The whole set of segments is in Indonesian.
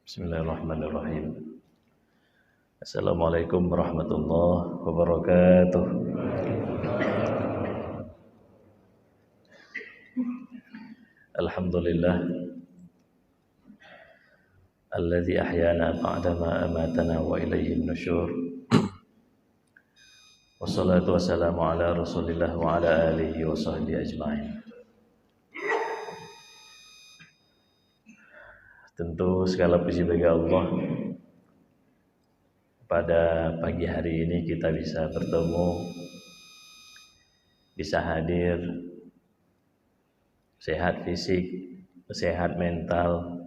Bismillahirrahmanirrahim. Assalamualaikum warahmatullahi wabarakatuh. Alhamdulillah alladzi ahyana ba'dama amatana wa ilaihin nusyur. Wassalatu wassalamu ala Rasulillah wa ala alihi wa sahbihi ajma'in. Tentu segala puji bagi Allah. Pada pagi hari ini kita bisa bertemu, bisa hadir, sehat fisik, sehat mental,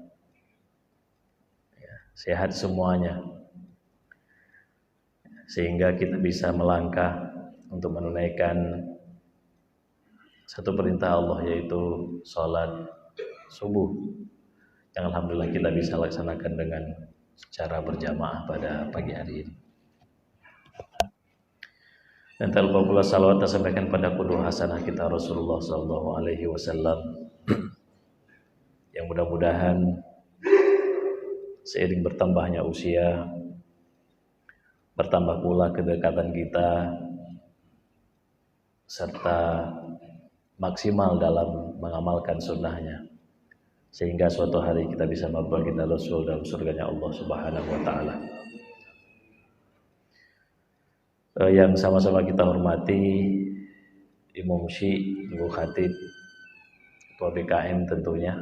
sehat semuanya, sehingga kita bisa melangkah untuk menunaikan satu perintah Allah, yaitu sholat subuh, yang alhamdulillah kita bisa laksanakan dengan secara berjamaah pada pagi hari ini. Dan tanpa pula salawat tersampaikan pada qudwah hasanah kita Rasulullah SAW, yang mudah-mudahan seiring bertambahnya usia, bertambah pula kedekatan kita, serta maksimal dalam mengamalkan sunnahnya, sehingga suatu hari kita bisa membaginda Rasul dalam surganya Allah Subhanahu wa Ta'ala. Yang sama-sama kita hormati Imam Syi, Ibu Khatib, Ketua BKM tentunya.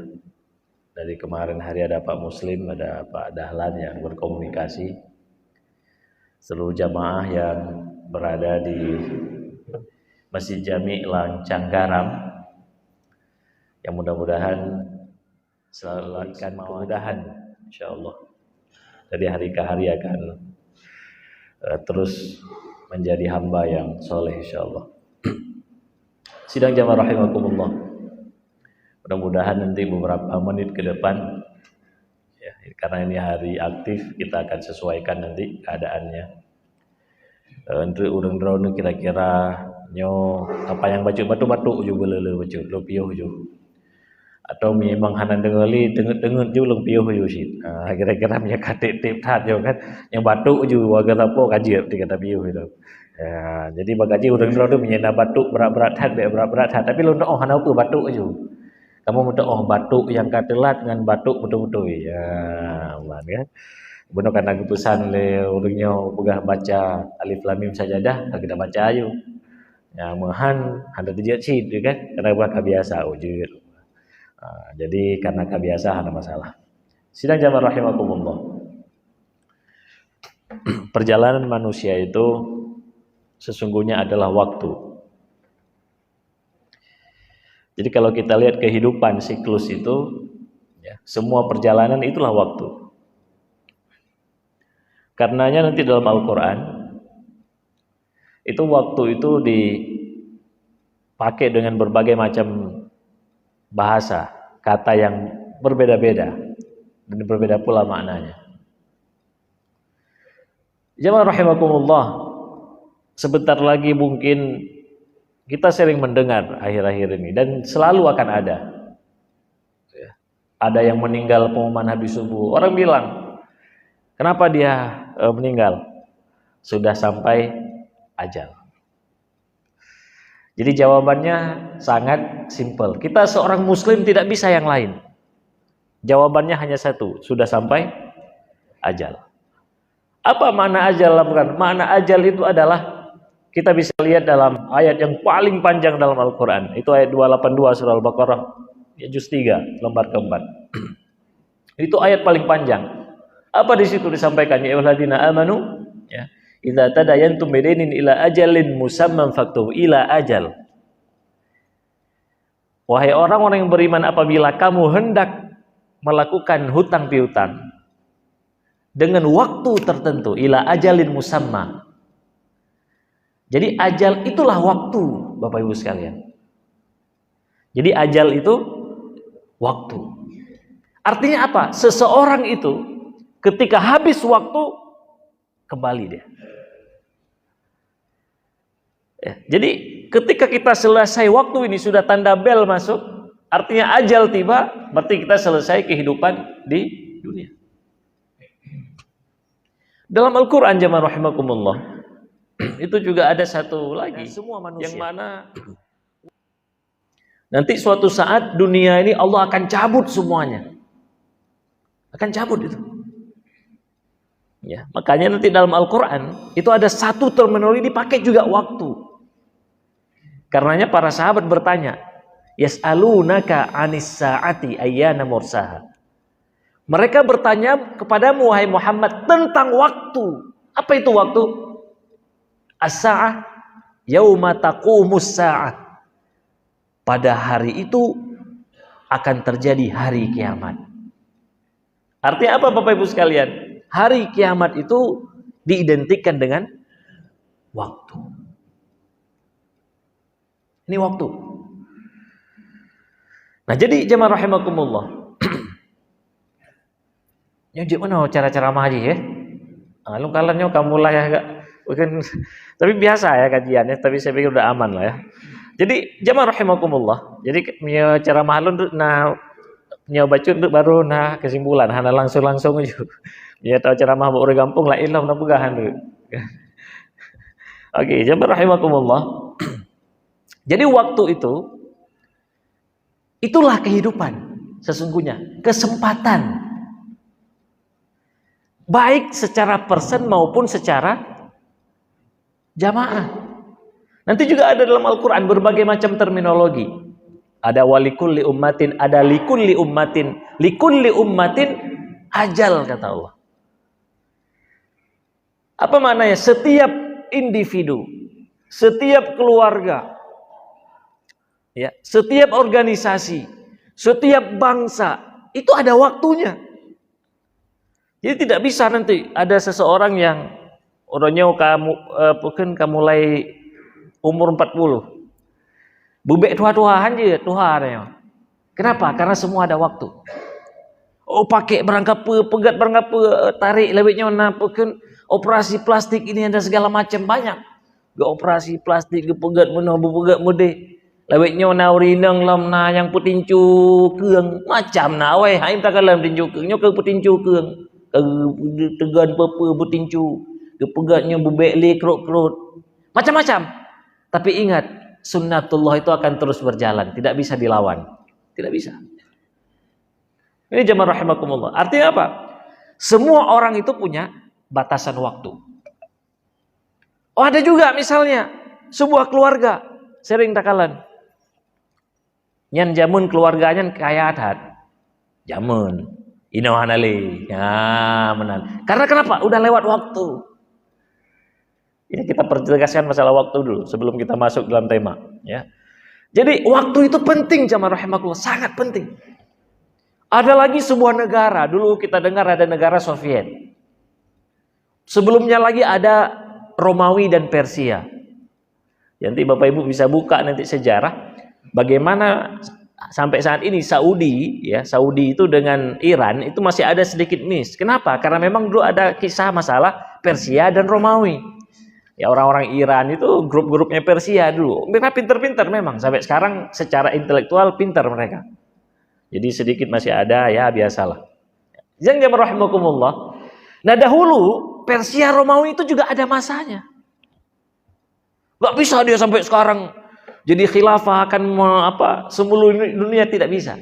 Dari kemarin hari ada Pak Muslim, ada Pak Dahlan yang berkomunikasi, seluruh jamaah yang berada di Masjid Jami' Lancang Garam, yang mudah-mudahan selalu akan mudahan insyaallah dari hari ke hari akan terus menjadi hamba yang soleh insyaallah. Sidang jamaah rahimakumullah, mudah-mudahan nanti beberapa menit ke depan ya, karena ini hari aktif, kita akan sesuaikan nanti keadaannya. Untuk urang drone kira-kira nyo apa yang batu-batu uju belele baju lopiuh uju, atau memang hanan dengali denget ju leng piuh ju sit. Kira-kira punya katik tip tat jo kan yang batu ju warga tapo kaji ti kata piuh itu. Ya, jadi bagaji urang drone menyena batu berat-berat hat tapi lu oh hana apa batu ju. Kamu minta oh batu yang katelat dengan batu betul-betul ya, man kan. Benar kan aku pesan le urangnya pegah baca alif lam mim sajadah kita baca ayu. Ya mohan handa dijat sit kan karena bahasa biasa ujud. Jadi karena kebiasaan ada masalah. Sidang jamaah rahimakumullah. Perjalanan manusia itu sesungguhnya adalah waktu. Jadi kalau kita lihat kehidupan siklus itu, ya, semua perjalanan itulah waktu. Karenanya nanti dalam Al-Quran itu waktu itu dipakai dengan berbagai macam bahasa, kata yang berbeda-beda dan berbeda pula maknanya. Jamaah rahimakumullah, sebentar lagi mungkin kita sering mendengar akhir-akhir ini dan selalu akan ada. Ada yang meninggal pengumuman habis subuh. Orang bilang, kenapa dia meninggal? Sudah sampai ajal. Jadi jawabannya sangat simpel. Kita seorang muslim tidak bisa yang lain. Jawabannya hanya satu, sudah sampai ajal. Apa makna ajal? Makna ajal itu adalah, kita bisa lihat dalam ayat yang paling panjang dalam Al-Quran. Itu ayat 282 surah Al-Baqarah, juz 3, lembar keempat. Itu ayat paling panjang. Apa di situ disampaikan? Ya ayyuhalladzina amanu, ya. Idza tadayantum bidainin ila ajalin musamman faktubu ila ajal. Wahai orang-orang yang beriman, apabila kamu hendak melakukan hutang piutang dengan waktu tertentu, ila ajalin musamma. Jadi ajal itulah waktu, Bapak Ibu sekalian. Jadi ajal itu waktu. Artinya apa? Seseorang itu ketika habis waktu kembali dia. Ya, jadi ketika kita selesai waktu ini sudah tanda bel masuk, artinya ajal tiba, berarti kita selesai kehidupan di dunia. Dalam Al-Quran jamaah rahimakumullah, itu juga ada satu lagi, semua manusia, yang mana nanti suatu saat dunia ini Allah akan cabut semuanya. Akan cabut itu. Ya, makanya nanti dalam Al-Quran itu ada satu terminologi dipakai juga waktu. Karenanya para sahabat bertanya, yas'alunaka 'anis sa'ati ayyana mursaha. Mereka bertanya kepadamu wahai Muhammad tentang waktu. Apa itu waktu? As-sa'ah yauma taqumus sa'ah. Pada hari itu akan terjadi hari kiamat. Artinya apa Bapak Ibu sekalian? Hari kiamat itu diidentikan dengan waktu. Ini waktu. Nah, jadi jemaah rahimakumullah. Yang gimana cara ceramah aja ya? Lu kalannya kamu lah ya agak bukan, tapi biasa ya kajiannya, tapi saya pikir udah aman lah ya. Jadi jemaah rahimakumullah. Jadi ceramah lu nah nyoba cunduk baru nah kesimpulan hana langsung aja. Ya tahu ceramah baru gampang lah ilah na pegahan dulu. Oke, jemaah rahimakumullah. Jadi waktu itu itulah kehidupan sesungguhnya, kesempatan. Baik secara persen maupun secara jamaah. Nanti juga ada dalam Al-Quran berbagai macam terminologi. Ada walikulli ummatin, ada likulli ummatin ajal, kata Allah. Apa maknanya? Setiap individu, setiap keluarga, ya, setiap organisasi, setiap bangsa itu ada waktunya. Jadi tidak bisa nanti ada seseorang yang orangnya mungkin kamu mulai umur 40. Bubek tua-tuaan aja, tuhan. Kenapa? Karena semua ada waktu. Oh, pakai berangkap pegat berangkap tarik lewitnya mungkin operasi plastik ini ada segala macam banyak. Ke operasi plastik ke pegat mana pegat mude. Lewitnya naurinang lamna yang putincu keung macam na we haim tak kalam tincu keung nyok putincu keung. Tegan pepe putincu ke pegatnya bubek le krot-krot. Macam-macam. Tapi ingat, sunnatullah itu akan terus berjalan, tidak bisa dilawan. Tidak bisa. Ini jamaah rahimakumullah. Artinya apa? Semua orang itu punya batasan waktu. Oh, ada juga misalnya sebuah keluarga sering takalan. Nyan jamun keluarganya kaya adat. Jamun. Inohanali. Ya, menan. Karena kenapa? Udah lewat waktu. Ini kita perjelaskan masalah waktu dulu sebelum kita masuk dalam tema, ya. Jadi waktu itu penting jamaah rahimakumullah, sangat penting. Ada lagi sebuah negara, dulu kita dengar ada negara Soviet. Sebelumnya lagi ada Romawi dan Persia. Nanti Bapak Ibu bisa buka nanti sejarah bagaimana sampai saat ini Saudi, ya, Saudi itu dengan Iran itu masih ada sedikit miss. Kenapa? Karena memang dulu ada kisah masalah Persia dan Romawi. Ya, orang-orang Iran itu grup-grupnya Persia dulu. Mereka pintar-pintar memang. Sampai sekarang secara intelektual pintar mereka. Jadi sedikit masih ada, ya biasalah. Yang jamaah rahimakumullah. Nah dahulu Persia Romawi itu juga ada masanya. Gak bisa dia sampai sekarang jadi khilafah akan seluruh dunia, tidak bisa.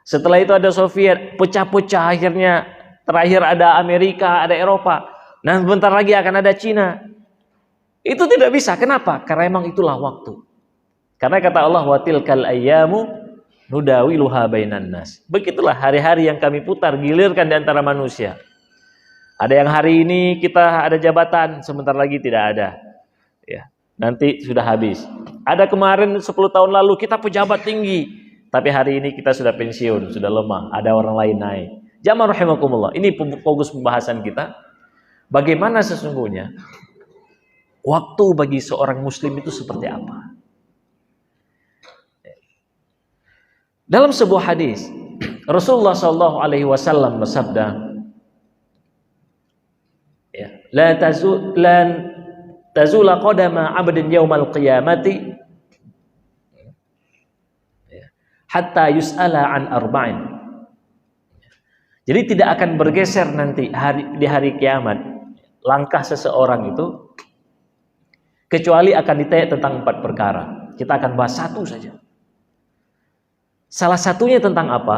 Setelah itu ada Soviet, pecah-pecah akhirnya. Terakhir ada Amerika, ada Eropa. Nah, bentar lagi akan ada Cina. Itu tidak bisa. Kenapa? Karena memang itulah waktu. Karena kata Allah, wa tilkal ayyamu nudawiluha bainan nas. Begitulah hari-hari yang kami putar, gilirkan di antara manusia. Ada yang hari ini kita ada jabatan, sebentar lagi tidak ada. Ya, nanti sudah habis. Ada kemarin 10 tahun lalu kita pejabat tinggi, tapi hari ini kita sudah pensiun, sudah lemah. Ada orang lain naik. Jamaah rahimakumullah. Ini fokus pembahasan kita. Bagaimana sesungguhnya waktu bagi seorang muslim itu seperti apa? Dalam sebuah hadis Rasulullah SAW bersabda, ya, tazula qadama 'abdin yaumal qiyamati hatta yus'ala an arba'in. Jadi tidak akan bergeser nanti di hari kiamat langkah seseorang itu kecuali akan ditanya tentang 4 perkara. Kita akan bahas satu saja. Salah satunya tentang apa?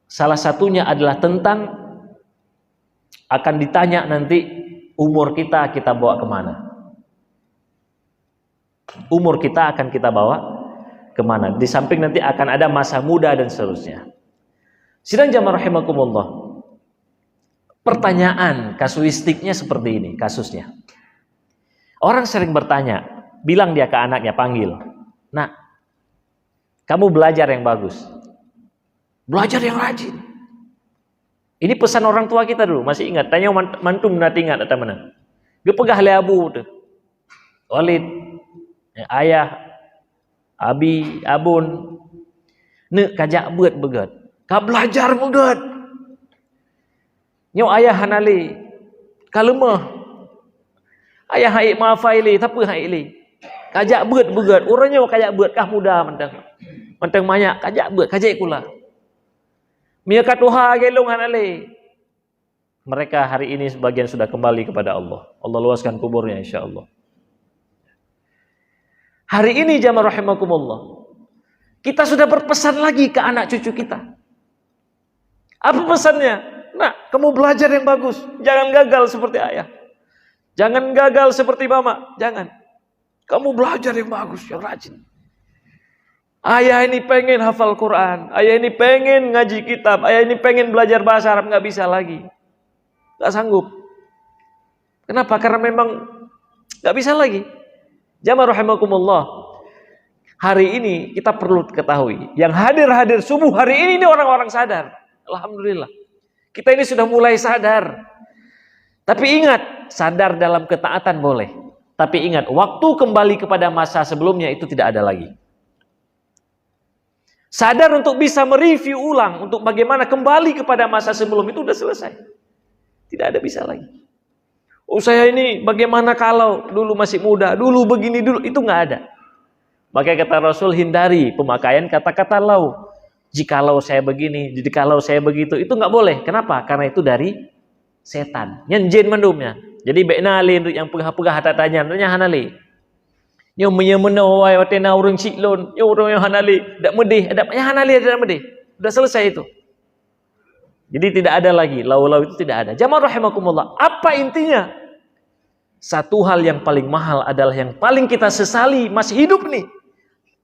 Salah satunya adalah tentang akan ditanya nanti umur kita bawa kemana. Umur kita akan kita bawa kemana. Di samping nanti akan ada masa muda dan seterusnya. Sidang jamaah rahimakumullah. Pertanyaan kasuistiknya seperti ini kasusnya. Orang sering bertanya, bilang dia ke anaknya, panggil, "Nak, kamu belajar yang bagus. Belajar yang rajin." Ini pesan orang tua kita dulu, masih ingat? Tanya mantum nanti ingat atau mana? Dia pegah le abu tuh. Walid, ayah, abi, abun. Nek kajak buat begat. Ka belajar begat. Nyo ayah hanali. Ka lemah. Ayah haik maafaili, tapi haili. Kajak buat begat. Orangnya kajak buat kah muda mentang. Mentang banyak kajak buat, kajak kula. Mia katuha gelong hanali. Mereka hari ini sebagian sudah kembali kepada Allah. Allah luaskan kuburnya insyaallah. Hari ini jamaah rahimakumullah. Kita sudah berpesan lagi ke anak cucu kita. Apa pesannya? Nak, kamu belajar yang bagus. Jangan gagal seperti ayah. Jangan gagal seperti mama. Jangan. Kamu belajar yang bagus, yang rajin. Ayah ini pengen hafal Quran. Ayah ini pengen ngaji kitab. Ayah ini pengen belajar bahasa Arab. Nggak bisa lagi. Nggak sanggup. Kenapa? Karena memang nggak bisa lagi. Jamaah rahimakumullah. Hari ini kita perlu ketahui. Yang hadir subuh hari ini orang-orang sadar. Alhamdulillah. Kita ini sudah mulai sadar. Tapi ingat, sadar dalam ketaatan boleh. Tapi ingat, waktu kembali kepada masa sebelumnya itu tidak ada lagi. Sadar untuk bisa mereview ulang, untuk bagaimana kembali kepada masa sebelum itu sudah selesai. Tidak ada bisa lagi. Oh saya ini bagaimana kalau dulu masih muda, dulu begini dulu, itu nggak ada. Maka kata Rasul, hindari pemakaian kata-kata lau. Jikalau saya begini, jikalau saya begitu, itu nggak boleh. Kenapa? Karena itu dari setan. Yang jin mendumnya. Jadi beknali yang pegah-pegah tatanya, tanya hanali. Yang menyemena watena urang ciklon, yang urang yang hanali, dak medih, ada yang hanali ada medih. Sudah selesai itu. Jadi tidak ada lagi, lau-lau itu tidak ada. Jamaah rahimakumullah. Apa intinya? Satu hal yang paling mahal adalah yang paling kita sesali masih hidup nih.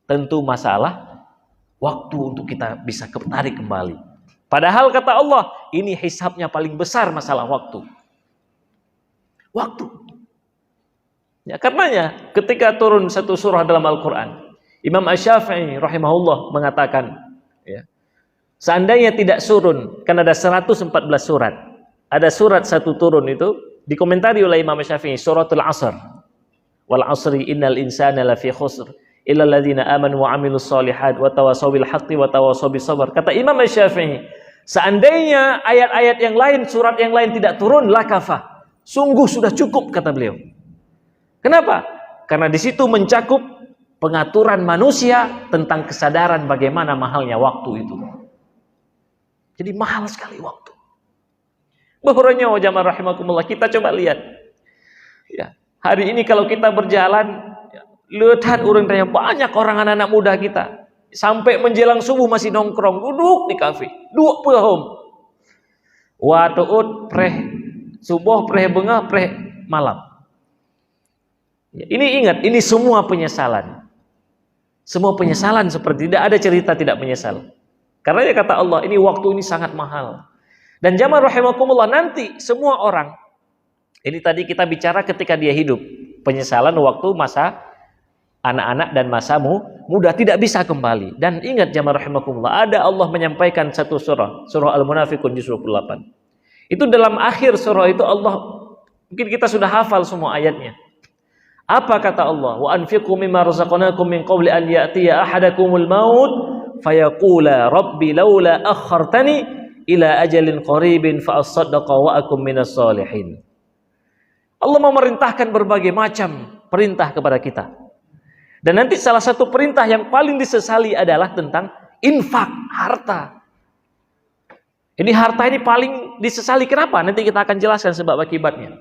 Tentu masalah waktu untuk kita bisa tarik kembali. Padahal kata Allah, ini hisabnya paling besar masalah waktu. Waktu. Ya, karenanya ketika turun satu surah dalam Al-Quran, Imam Asy-Syafi'i rahimahullah mengatakan, ya, seandainya tidak turun, kan ada 114 surat. Ada surat satu turun itu, dikomentari oleh Imam Asy-Syafi'i, suratul Asr. Wal asri innal insana lafi khusr. Illa alladzina amanu wa amilus solihat wa tawasaw bil haqqi wa tawasaw bis sabr. Kata Imam Asy-Syafi'i, seandainya ayat-ayat yang lain, surat yang lain tidak turun, lakafah. Sungguh sudah cukup kata beliau. Kenapa? Karena di situ mencakup pengaturan manusia tentang kesadaran bagaimana mahalnya waktu itu. Jadi mahal sekali waktu. Bahuranya jamaah rahimakumullah, kita coba lihat. Ya, hari ini kalau kita berjalan, lihat orang tanya banyak orang anak-anak muda kita sampai menjelang subuh masih nongkrong duduk di kafe, duduk pehom. Watuut preh subuh, preh bengah, preh malam. Ya, ini ingat, ini semua penyesalan. Semua penyesalan seperti tidak ada cerita tidak menyesal. Karena ya kata Allah, ini waktu ini sangat mahal. Dan jamaah rahimakumullah, nanti semua orang, ini tadi kita bicara ketika dia hidup, penyesalan waktu masa anak-anak dan masa muda tidak bisa kembali. Dan ingat jamaah rahimakumullah, ada Allah menyampaikan satu surah, surah Al-Munafiqun juz 28. Itu dalam akhir surah itu Allah, mungkin kita sudah hafal semua ayatnya. Apa kata Allah? Wa anfiqu mimma razaqnakum min qabli an ya'tiya ahadakumul maut fayaqula rabbi laula akhartani ila ajalin qaribin fa asaddaqa wa akum minas solihin. Allah memerintahkan berbagai macam perintah kepada kita. Dan nanti salah satu perintah yang paling disesali adalah tentang infak, harta. Ini harta ini paling disesali. Kenapa? Nanti kita akan jelaskan sebab akibatnya.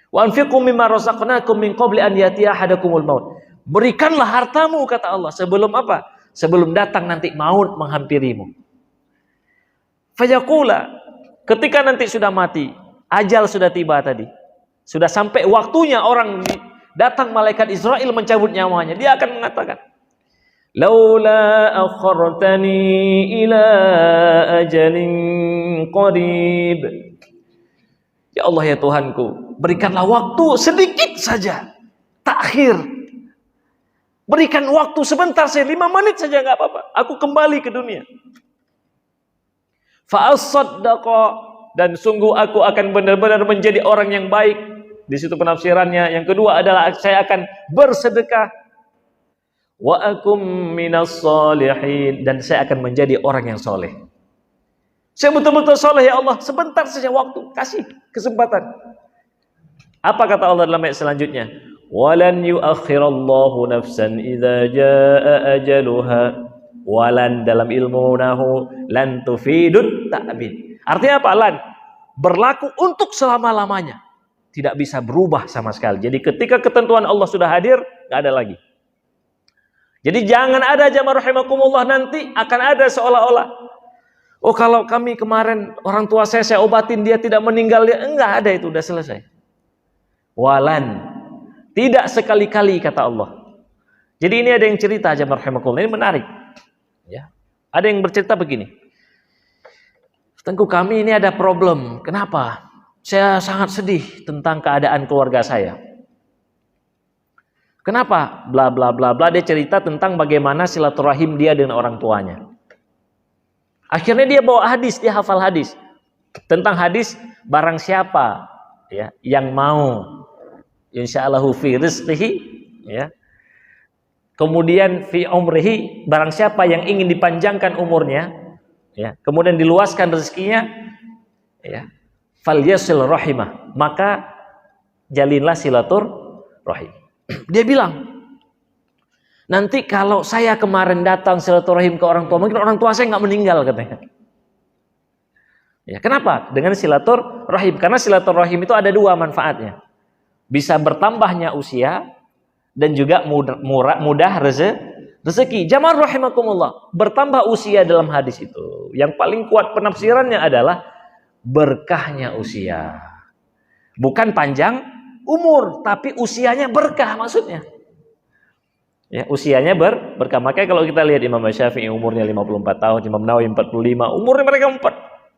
Wa anfiqu mimma razaqnakum min qabli an yatiya ahadakumul maut. Berikanlah hartamu, kata Allah, sebelum apa? Sebelum datang nanti maut menghampirimu. Fayaqula, ketika nanti sudah mati, ajal sudah tiba tadi. Sudah sampai waktunya orang datang malaikat Israel mencabut nyawanya. Dia akan mengatakan, laula akhartani ila ajalin qarib. Ya Allah, ya Tuhanku, berikanlah waktu sedikit saja, takhir. Berikan waktu sebentar saja, 5 menit saja nggak apa-apa. Aku kembali ke dunia. Fa asaddaqa, dan sungguh aku akan benar-benar menjadi orang yang baik. Di situ penafsirannya. Yang kedua adalah saya akan bersedekah. Wa akum minas solihin, dan saya akan menjadi orang yang soleh. Saya betul-betul soleh, ya Allah. Sebentar saja waktu, kasih kesempatan. Apa kata Allah dalam ayat selanjutnya? Walan yuakhirallahu nafsan idza jaa ajaluha. Walan dalam ilmu nahu lan tufidut ta'bid. Artinya apa? Lan berlaku untuk selama-lamanya. Tidak bisa berubah sama sekali. Jadi ketika ketentuan Allah sudah hadir, nggak ada lagi. Jadi jangan ada jamaah rahimakumullah nanti akan ada seolah-olah, oh kalau kami kemarin orang tua saya obatin dia tidak meninggal, dia enggak ada, itu udah selesai. Walan, tidak sekali-kali, kata Allah. Jadi ini ada yang cerita jamaah rahimakumullah, ini menarik. Ya, ada yang bercerita begini. Tengku kami ini ada problem. Kenapa? Saya sangat sedih tentang keadaan keluarga saya. Kenapa? Bla bla bla bla. Dia cerita tentang bagaimana silaturahim dia dengan orang tuanya. Akhirnya dia bawa hadis, dia hafal hadis. Tentang hadis, barang siapa ya yang mau insyaallahu fi rizqihi, ya. Kemudian fi umrihi, barang siapa yang ingin dipanjangkan umurnya, ya, kemudian diluaskan rezekinya, ya. Fal yasil rahimah, maka jalinlah silaturahim. Dia bilang, nanti kalau saya kemarin datang silaturahim ke orang tua, mungkin orang tua saya nggak meninggal, katanya. Ya, kenapa? Dengan silaturahim, karena silaturahim itu ada 2 manfaatnya. Bisa bertambahnya usia dan juga mudah rezeki. Jamaah rahimakumullah, bertambah usia dalam hadis itu, yang paling kuat penafsirannya adalah berkahnya usia. Bukan panjang umur, tapi usianya berkah maksudnya. Ya, usianya berkah. Makanya kalau kita lihat Imam Syafi'i umurnya 54 tahun, Imam Nawawi 45, umurnya mereka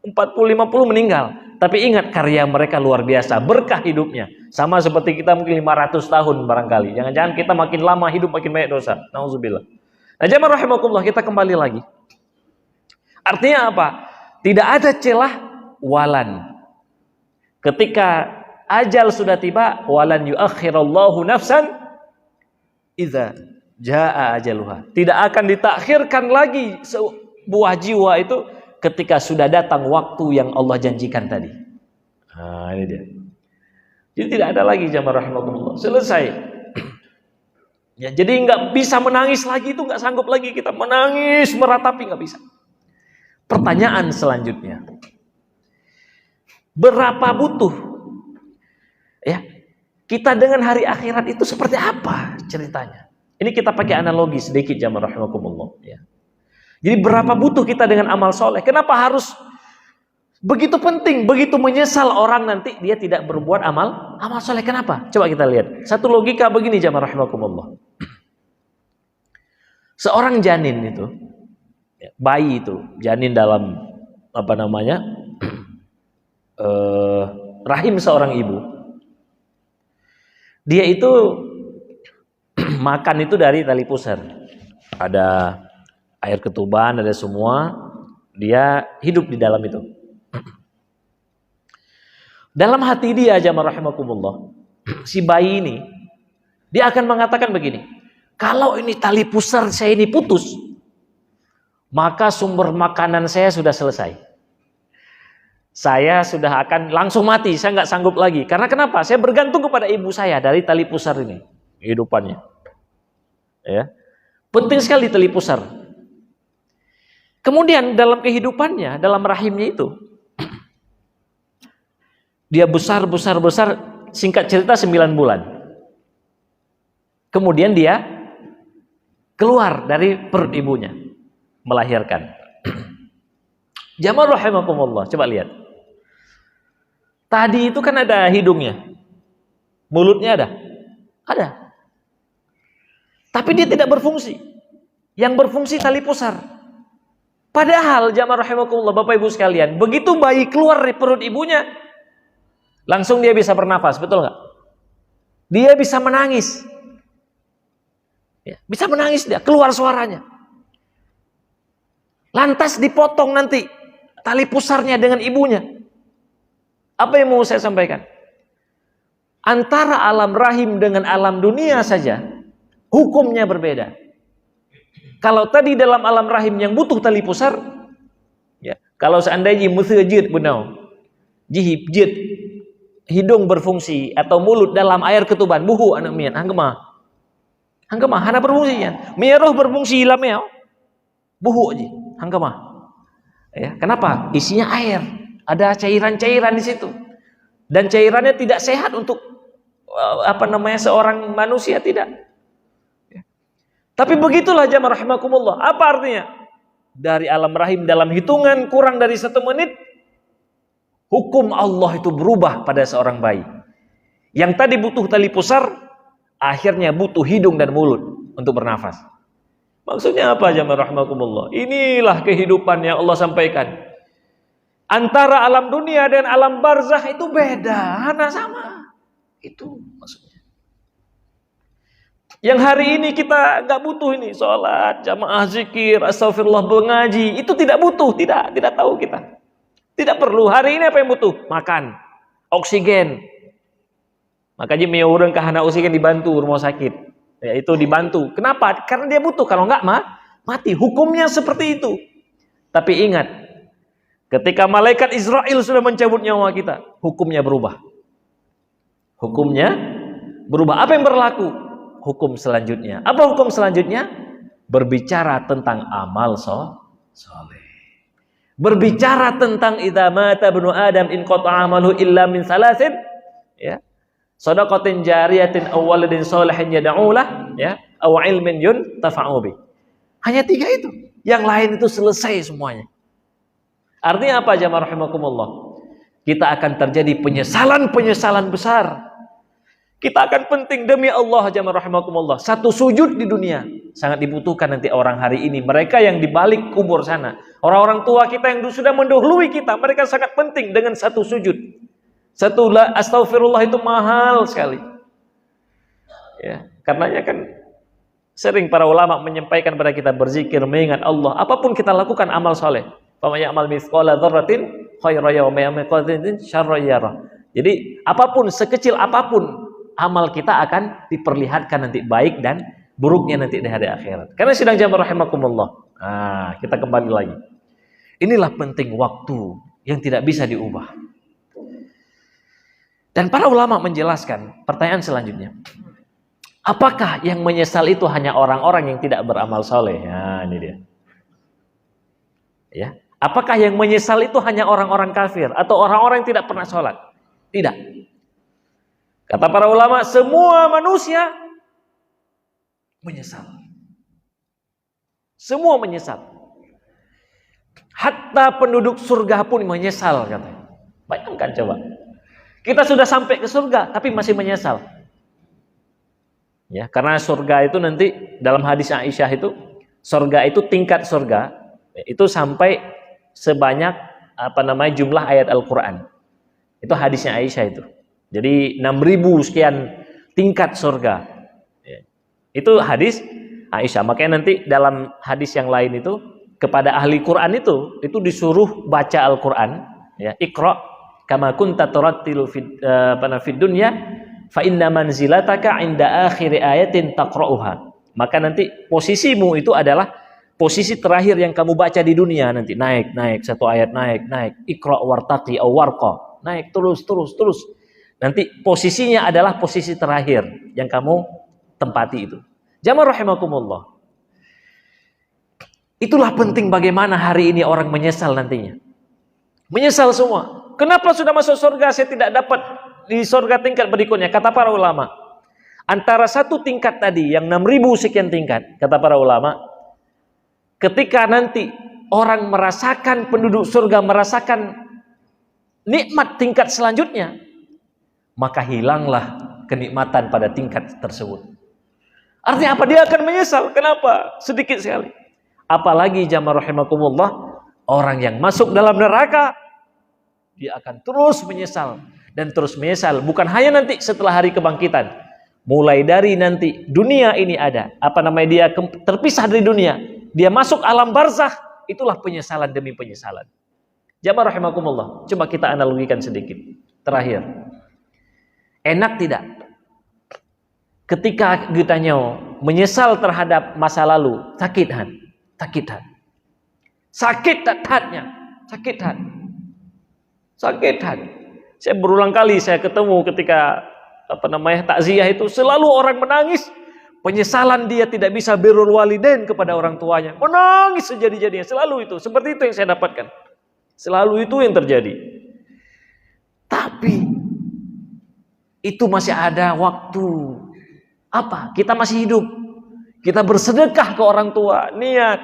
40-50 meninggal. Tapi ingat, karya mereka luar biasa, berkah hidupnya. Sama seperti kita mungkin 500 tahun barangkali. Jangan-jangan kita makin lama hidup makin banyak dosa. Nauzubillah. Nah, jamaah rahimakumullah, kita kembali lagi. Artinya apa? Tidak ada celah walan. Ketika ajal sudah tiba, walan yuakhirallahu nafsan idza jaa ajaluha. Tidak akan ditakhirkan lagi sebuah jiwa itu ketika sudah datang waktu yang Allah janjikan tadi. Nah, ini dia. Jadi tidak ada lagi jamaah rahimakumullah. Selesai. Ya, jadi nggak bisa menangis lagi, itu nggak sanggup lagi kita menangis meratapi, nggak bisa. Pertanyaan selanjutnya. Berapa butuh ya kita dengan hari akhirat itu seperti apa ceritanya? Ini kita pakai analogi sedikit jamaah rahimakumullah, ya. Jadi berapa butuh kita dengan amal soleh? Kenapa harus begitu penting, begitu menyesal orang nanti dia tidak berbuat amal soleh? Kenapa? Coba kita lihat. Satu logika begini jamaah rahimakumullah. Seorang janin itu, bayi itu, janin dalam apa namanya? Rahim seorang ibu, dia itu makan itu dari tali pusar, ada air ketuban, ada semua, dia hidup di dalam itu. Dalam hati dia jamaah rahimakumullah, si bayi ini dia akan mengatakan begini, kalau ini tali pusar saya ini putus, maka sumber makanan saya sudah selesai. Saya sudah akan langsung mati, saya nggak sanggup lagi. Karena kenapa? Saya bergantung kepada ibu saya dari tali pusar ini, kehidupannya. Ya. Penting sekali tali pusar. Kemudian dalam kehidupannya, dalam rahimnya itu, dia besar, singkat cerita 9 bulan. Kemudian dia keluar dari perut ibunya, melahirkan. Jamaah rahimakumullah, coba lihat. Tadi itu kan ada hidungnya, mulutnya ada. Tapi dia tidak berfungsi. Yang berfungsi tali pusar. Padahal jamaah rahimakumullah, Bapak Ibu sekalian, begitu bayi keluar dari perut ibunya, langsung dia bisa bernafas, betul nggak? Dia bisa menangis. Ya, bisa menangis dia, keluar suaranya. Lantas dipotong nanti tali pusarnya dengan ibunya. Apa yang mau saya sampaikan? Antara alam rahim dengan alam dunia saja, hukumnya berbeda. Kalau tadi dalam alam rahim yang butuh tali pusar, ya, kalau seandainya musajid benau, jihib jid, hidung berfungsi atau mulut dalam air ketuban, buhu anak mian, hanggema hana berfungsi kan? Meroh berfungsi lameo, buhu aja, hanggema. Ya, kenapa? Isinya air, ada cairan-cairan di situ, dan cairannya tidak sehat untuk seorang manusia, tidak. Ya. Tapi begitulah jamaah rahimakumullah. Apa artinya? Dari alam rahim dalam hitungan kurang dari 1 menit, hukum Allah itu berubah pada seorang bayi. Yang tadi butuh tali pusar, akhirnya butuh hidung dan mulut untuk bernafas. Maksudnya apa jamaah rahimakumullah? Inilah kehidupan yang Allah sampaikan. Antara alam dunia dan alam barzah itu beda, hana sama. Itu maksudnya. Yang hari ini kita nggak butuh ini, sholat, jamaah zikir, astagfirullah, mengaji, itu tidak butuh, tidak tahu kita. Tidak perlu. Hari ini apa yang butuh? Makan, oksigen. Makanya orang kahana oksigen dibantu rumah sakit. Ya, itu dibantu. Kenapa? Karena dia butuh. Kalau enggak mati. Hukumnya seperti itu. Tapi ingat, ketika malaikat Israel sudah mencabut nyawa kita, hukumnya berubah. Hukumnya berubah. Apa yang berlaku? Hukum selanjutnya. Apa hukum selanjutnya? Berbicara tentang amal soleh. Berbicara tentang idza mata ibnu Adam in qata'a amalu illa min salasin, ya. Shadaqatin jariyatin aw waladin shalihin yad'ulah, ya, aw ilmin yuntafa'u bi. Hanya 3 itu. Yang lain itu selesai semuanya. Artinya apa jamaah rahimakumullah? Kita akan terjadi penyesalan besar. Kita akan penting demi Allah jamaah rahimakumullah. Satu sujud di dunia sangat dibutuhkan nanti orang hari ini. Mereka yang di balik kubur sana, orang-orang tua kita yang sudah mendahului kita, mereka sangat penting dengan satu sujud. Satu astagfirullah itu mahal sekali. Ya, karenanya kan sering para ulama menyampaikan kepada kita berzikir, mengingat Allah. Apapun kita lakukan amal soleh. Faman ya'mal mithqala dzarratin khairan yarah wa may ya'mal mithqala dzarratin syarran yarah. Jadi apapun, sekecil apapun amal kita akan diperlihatkan nanti baik dan buruknya nanti di hari akhirat. Karena sidang jamaah rahimakumullah. Nah, kita kembali lagi. Inilah penting waktu yang tidak bisa diubah. Dan para ulama menjelaskan pertanyaan selanjutnya. Apakah yang menyesal itu hanya orang-orang yang tidak beramal soleh? Nah, ini dia. Ya. Apakah yang menyesal itu hanya orang-orang kafir atau orang-orang yang tidak pernah sholat? Tidak. Kata para ulama, semua manusia menyesal. Semua menyesal. Hatta penduduk surga pun menyesal, katanya. Bayangkan coba. Kita sudah sampai ke surga, tapi masih menyesal. Ya, karena surga itu nanti dalam hadis Aisyah itu, surga itu tingkat surga itu sampai sebanyak jumlah ayat Al-Qur'an. Itu hadisnya Aisyah itu. Jadi 6.000 sekian tingkat surga. Ya. Itu hadis Aisyah. Makanya nanti dalam hadis yang lain itu kepada ahli Quran itu disuruh baca Al-Qur'an, ya, Iqra kama kunta turattilu fid dunya fa inna manzilataka inda akhir ayatin taqra'uha. Maka nanti posisimu itu adalah posisi terakhir yang kamu baca di dunia nanti naik, satu ayat naik, Iqra wartaqi aw warqa, naik terus. Nanti posisinya adalah posisi terakhir yang kamu tempati itu. Jamaah rahimakumullah. Itulah penting bagaimana hari ini orang menyesal nantinya. Menyesal semua. Kenapa sudah masuk surga saya tidak dapat di surga tingkat berikutnya? Kata para ulama, antara satu tingkat tadi yang 6.000 sekian tingkat, kata para ulama, ketika nanti orang merasakan, penduduk surga merasakan nikmat tingkat selanjutnya, maka hilanglah kenikmatan pada tingkat tersebut. Artinya apa? Dia akan menyesal. Kenapa? Sedikit sekali. Apalagi jamaah rahimakumullah, orang yang masuk dalam neraka, dia akan terus menyesal dan terus menyesal. Bukan hanya nanti setelah hari kebangkitan, mulai dari nanti dunia ini ada, dia terpisah dari dunia, dia masuk alam barzakh, itulah penyesalan demi penyesalan. Jamaah rahimakumullah, coba kita analogikan sedikit. Terakhir, enak tidak ketika kita menyesal terhadap masa lalu? Sakit hati. Saya berulang kali saya ketemu ketika takziah itu, selalu orang menangis penyesalan dia tidak bisa birrul walidain kepada orang tuanya, menangis sejadi-jadinya. Selalu itu, seperti itu yang saya dapatkan, selalu itu yang terjadi. Tapi itu masih ada waktu. Apa? Kita masih hidup, kita bersedekah ke orang tua, niat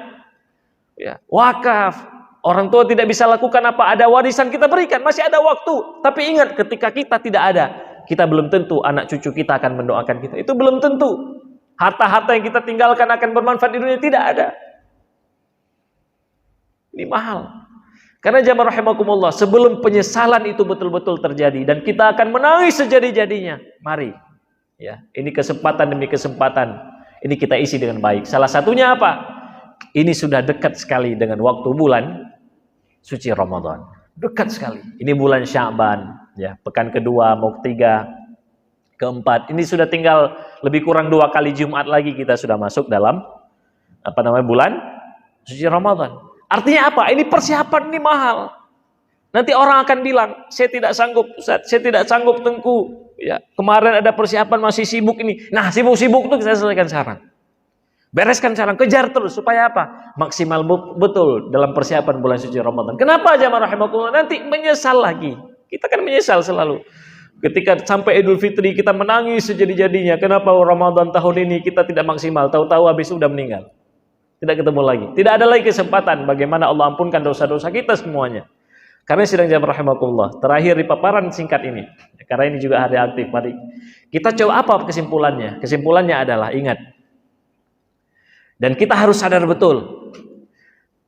ya, wakaf. Orang tua tidak bisa lakukan apa, ada warisan kita berikan, masih ada waktu. Tapi ingat, ketika kita tidak ada, kita belum tentu anak cucu kita akan mendoakan kita. Itu belum tentu. Harta-harta yang kita tinggalkan akan bermanfaat di dunia, tidak ada. Ini mahal. Karena jamaah rahimakumullah, sebelum penyesalan itu betul-betul terjadi dan kita akan menangis sejadi-jadinya, mari ya, ini kesempatan demi kesempatan, ini kita isi dengan baik. Salah satunya apa? Ini sudah dekat sekali dengan waktu bulan suci Ramadan. Dekat sekali. Ini bulan Sya'ban, ya, pekan kedua, mau ketiga, keempat. Ini sudah tinggal lebih kurang 2 kali Jumat lagi kita sudah masuk dalam bulan suci Ramadan. Artinya apa? Ini persiapan ini mahal. Nanti orang akan bilang, saya tidak sanggup Ustaz, saya tidak sanggup Tengku. Ya, kemarin ada persiapan masih sibuk ini. Nah, sibuk-sibuk itu kita selesaikan sekarang. Bereskan sekarang, kejar terus supaya apa? Maksimal betul dalam persiapan bulan suci Ramadan. Kenapa jamaah rahimakumullah? Nanti menyesal lagi. Kita kan menyesal selalu. Ketika sampai Idul Fitri kita menangis sejadi-jadinya. Kenapa Ramadan tahun ini kita tidak maksimal? Tahu-tahu habis sudah meninggal. Tidak ketemu lagi. Tidak ada lagi kesempatan bagaimana Allah ampunkan dosa-dosa kita semuanya. Karena sidang jamaah rahimakumullah, terakhir di paparan singkat ini. Karena ini juga hari aktif, mari kita coba apa kesimpulannya? Kesimpulannya adalah ingat. Dan kita harus sadar betul,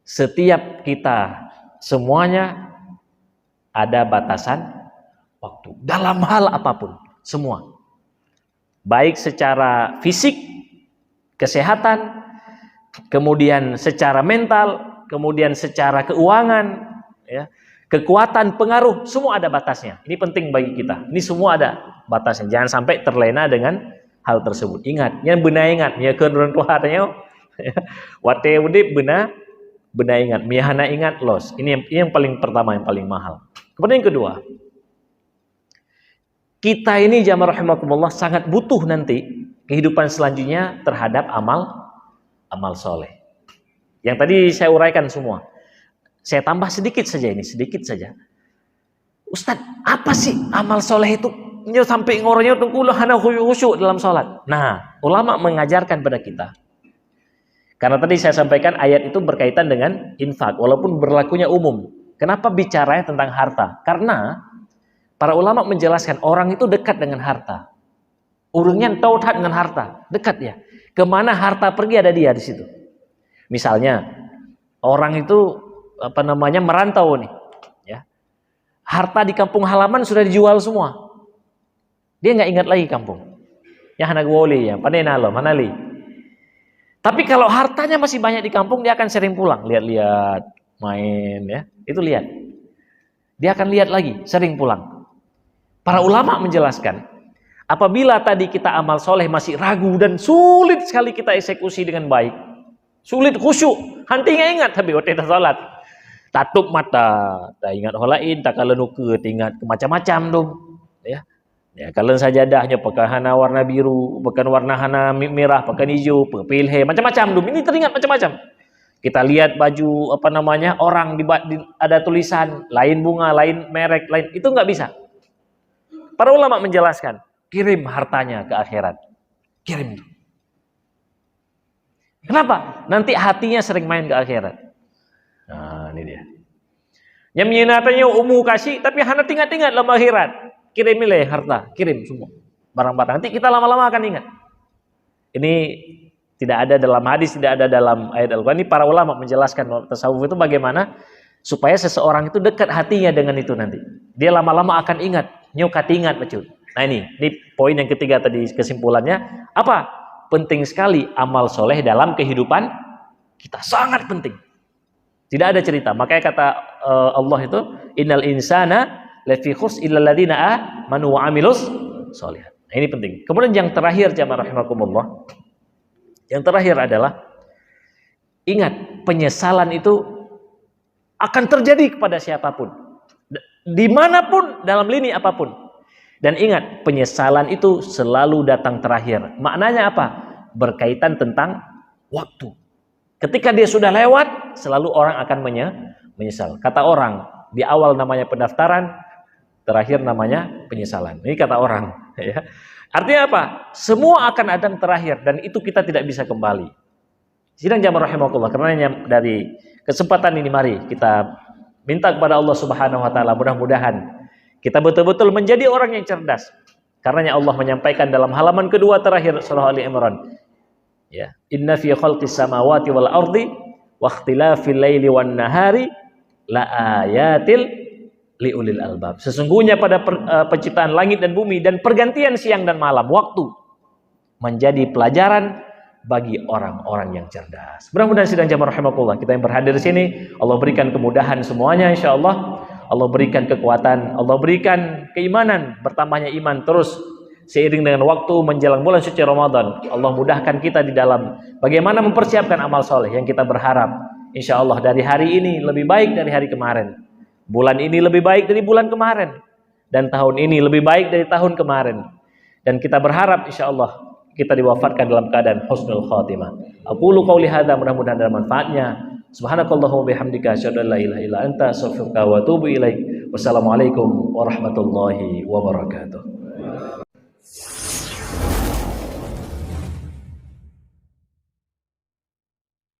setiap kita semuanya ada batasan waktu dalam hal apapun, semua. Baik secara fisik, kesehatan, kemudian secara mental, kemudian secara keuangan, ya, kekuatan, pengaruh, semua ada batasnya. Ini penting bagi kita. Ini semua ada batasnya. Jangan sampai terlena dengan hal tersebut. Ingat, yang benar ingat, ya kenrentuhannya. Wate udip benar ingat, mihana ingat los. Ini yang paling pertama, yang paling mahal. Kemudian yang kedua, kita ini jamaah rahimakumullah sangat butuh nanti kehidupan selanjutnya terhadap amal soleh. Yang tadi saya uraikan semua. Saya tambah sedikit saja ini, sedikit saja. Ustadz, apa sih amal soleh itu? Sampai ngornya tengkulah hana khusyuk dalam sholat. Nah, ulama mengajarkan pada kita. Karena tadi saya sampaikan ayat itu berkaitan dengan infak, walaupun berlakunya umum. Kenapa bicaranya tentang harta? Karena para ulama menjelaskan orang itu dekat dengan harta. Urungnya tautat dengan harta, dekat ya. Kemana harta pergi ada dia di situ. Misalnya orang itu merantau nih, ya. Harta di kampung halaman sudah dijual semua. Dia nggak ingat lagi kampung. Ya anak woli ya, panenalo, manali. Tapi kalau hartanya masih banyak di kampung, dia akan sering pulang, lihat-lihat, main, ya. Itu lihat. Dia akan lihat lagi, sering pulang. Para ulama menjelaskan, apabila tadi kita amal soleh masih ragu dan sulit sekali kita eksekusi dengan baik, Sulit khusyuk. Hanti ingat tapi waktu kita salat. Tatup mata, tak ingat holain, tak kalau nuke, ingat macam-macam dong. Ya. Ya, kalau sajadahnya pakai hana warna biru, pakai warna hana merah, pakai hijau, pilih macam-macam dong. Ini teringat macam-macam. Kita lihat baju apa namanya orang ada tulisan lain bunga, lain merek, lain itu nggak bisa. Para ulama menjelaskan, kirim hartanya ke akhirat, kirim. Kenapa? Nanti hatinya sering main ke akhirat. Nah, ini dia. Yang menyenatanya umum kasih, tapi hana ingat-ingat dalam akhirat. Kirimilah harta, kirim semua barang-barang. Nanti kita lama-lama akan ingat. Ini tidak ada dalam hadis, tidak ada dalam ayat Al-Quran. Ini para ulama menjelaskan tasawuf itu bagaimana supaya seseorang itu dekat hatinya dengan itu nanti. Dia lama-lama akan ingat, nyukat ingat betul. Nah ini poin yang ketiga tadi kesimpulannya. Apa? Penting sekali amal soleh dalam kehidupan kita, sangat penting. Tidak ada cerita. Makanya kata Allah itu, innal insana lafi khus illal ladzina amanu wa amilus sholihat. Nah, ini penting. Kemudian yang terakhir jamaah rahimakumullah. Yang terakhir adalah ingat, penyesalan itu akan terjadi kepada siapapun. Dimanapun, dalam lini apapun. Dan ingat, penyesalan itu selalu datang terakhir. Maknanya apa? Berkaitan tentang waktu. Ketika dia sudah lewat, selalu orang akan menyesal. Kata orang, di awal namanya pendaftaran, terakhir namanya penyesalan. Ini kata orang. Ya. Artinya apa? Semua akan ada yang terakhir, dan itu kita tidak bisa kembali. Sidang jamaah rahimakumullah, karena dari kesempatan ini mari kita minta kepada Allah Subhanahu wa taala, mudah-mudahan kita betul-betul menjadi orang yang cerdas. Karenanya Allah menyampaikan dalam halaman kedua terakhir surah Ali Imran. Ya, inna fi khalqis samawati wal ardi wa ikhtilafil laili wan nahari la ayatil liulil albab. Sesungguhnya pada penciptaan langit dan bumi dan pergantian siang dan malam, waktu menjadi pelajaran bagi orang-orang yang cerdas. Mudah-mudahan sidang jamaah rahimakumullah, kita yang berhadir di sini Allah berikan kemudahan semuanya insyaallah. Allah berikan kekuatan, Allah berikan keimanan, bertambahnya iman terus seiring dengan waktu menjelang bulan suci Ramadan. Allah mudahkan kita di dalam bagaimana mempersiapkan amal soleh yang kita berharap insyaallah dari hari ini lebih baik dari hari kemarin. Bulan ini lebih baik dari bulan kemarin. Dan tahun ini lebih baik dari tahun kemarin. Dan kita berharap insyaallah kita diwafatkan dalam keadaan husnul khatimah. Aqulu qouli hadza, mudah-mudahan ada manfaatnya. Subhanakallahumma bihamdika asyhadu an la ilaha illa anta astaghfiruka wa atubu ilaik. Wassalamualaikum warahmatullahi wabarakatuh.